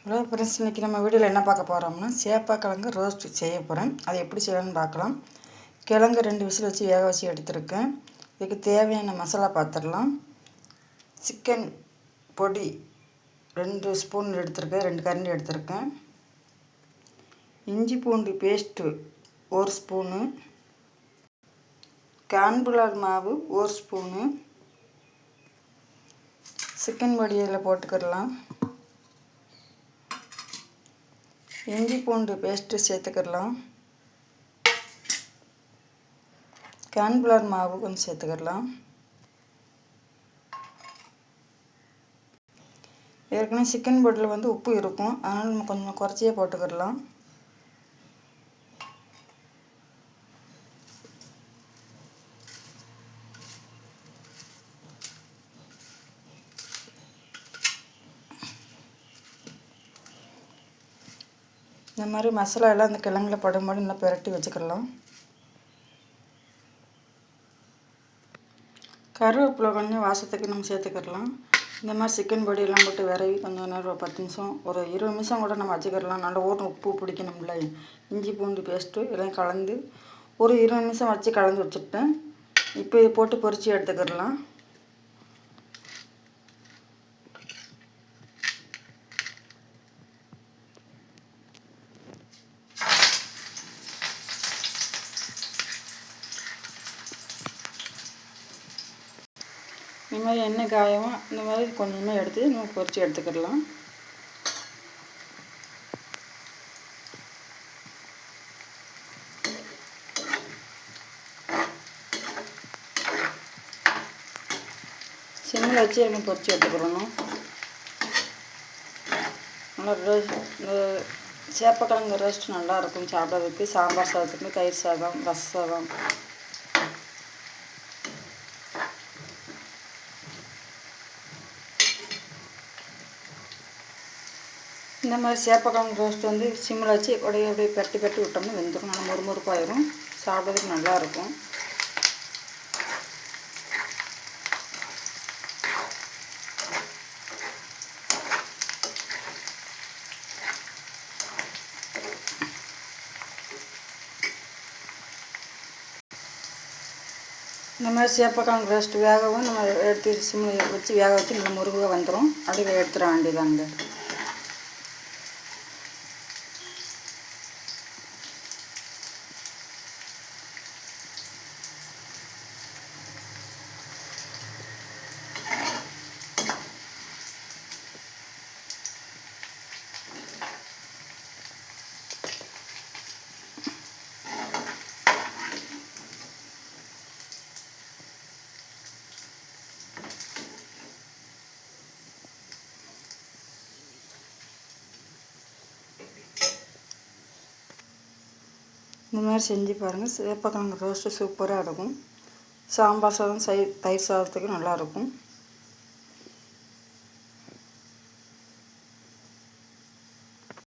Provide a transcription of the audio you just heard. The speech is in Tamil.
ஹலோ ஃப்ரெண்ட்ஸ், இன்றைக்கி நம்ம வீடியோவில் என்ன பார்க்க போகிறோம்னா சேப்பக்கிழங்கு ரோஸ்ட் செய்ய போகிறேன். அதை எப்படி செய்யலாம்னு பார்க்கலாம். கிழங்கு 2 விசில் வச்சு வேக வச்சு எடுத்துருக்கேன். இதுக்கு தேவையான மசாலா பார்த்துடலாம். சிக்கன் பொடி 2 ஸ்பூன் எடுத்துருக்கேன், 2 கரண்டி எடுத்துருக்கேன். இஞ்சி பூண்டு பேஸ்ட்டு 1 ஸ்பூனு, கார்ன்ஃப்ளவர் மாவு 1 ஸ்பூனு, சிக்கன் பொடி இதில் போட்டுக்கிடலாம். இஞ்சி பூண்டு பேஸ்ட்டு சேர்த்துக்கிடலாம். கார்ன்ஃப்ளவர் மாவு கொஞ்சம் சேர்த்துக்கிடலாம். ஏற்கனவே சிக்கன் பொடியில் உப்பு இருக்கும், அதனால் நம்ம கொஞ்சம் குறைச்சியே போட்டுக்கிடலாம். இந்த மாதிரி மசாலா எல்லாம் அந்த கிழங்குல படும்போது இன்னும் புரட்டி வச்சுக்கலாம். கருவேப்பிலை கொஞ்சம் வாசத்துக்கு நம்ம சேர்த்துக்கிடலாம். இந்த மாதிரி சிக்கன் பொடியெல்லாம் போட்டு விரவி கொஞ்சம் நேரம் 10 நிமிஷம், ஒரு 20 நிமிஷம் கூட நம்ம வச்சுக்கிடலாம். நல்லா உப்பு பிடிக்கணும்ல. இஞ்சி பூண்டு பேஸ்ட்டு எல்லாம் கலந்து ஒரு 20 நிமிஷம் வச்சு கலந்து வச்சுட்டேன். இப்போ இதை போட்டு பொரித்து எடுத்துக்கிடலாம். இந்த மாதிரி எண்ணெய் காயவும் இந்த மாதிரி கொஞ்சமாக எடுத்து நம்ம பொரித்து எடுத்துக்கிடலாம். சிம்மில் வச்சு நம்ம பொரித்து எடுத்துக்கிடணும். நல்லா இந்த சேப்பக்கிழங்கு ரோஸ்ட் நல்லாயிருக்கும் சாப்பிட்றதுக்கு. சாம்பார் சாதத்துக்கு, தயிர் சாதம், ரச சாதம். இந்த மாதிரி சேப்பக்கிழங்கு ரோஸ்ட் சிம்மில் வச்சு அப்படியே பெரட்டி விட்டோம்னா வெந்துடும். நல்லா முறுமுறுப்பாயிரும், சாப்பிட்றதுக்கு நல்லாயிருக்கும். இந்த மாதிரி சேப்பக்கிழங்கு ரோஸ்ட் வேகவும் நம்ம எடுத்து சிம்மில் வச்சு வேக வச்சு நல்லா முருகாக வந்துடும். அப்படியே எடுத்துட வேண்டியதாங்க. இந்த மாதிரி செஞ்சு பாருங்கள். சேப்பக்கிழங்கு ரோஸ்ட்டு சூப்பராக இருக்கும். சாம்பார் சாதம், தயிர் சாதத்துக்கு நல்லாயிருக்கும்.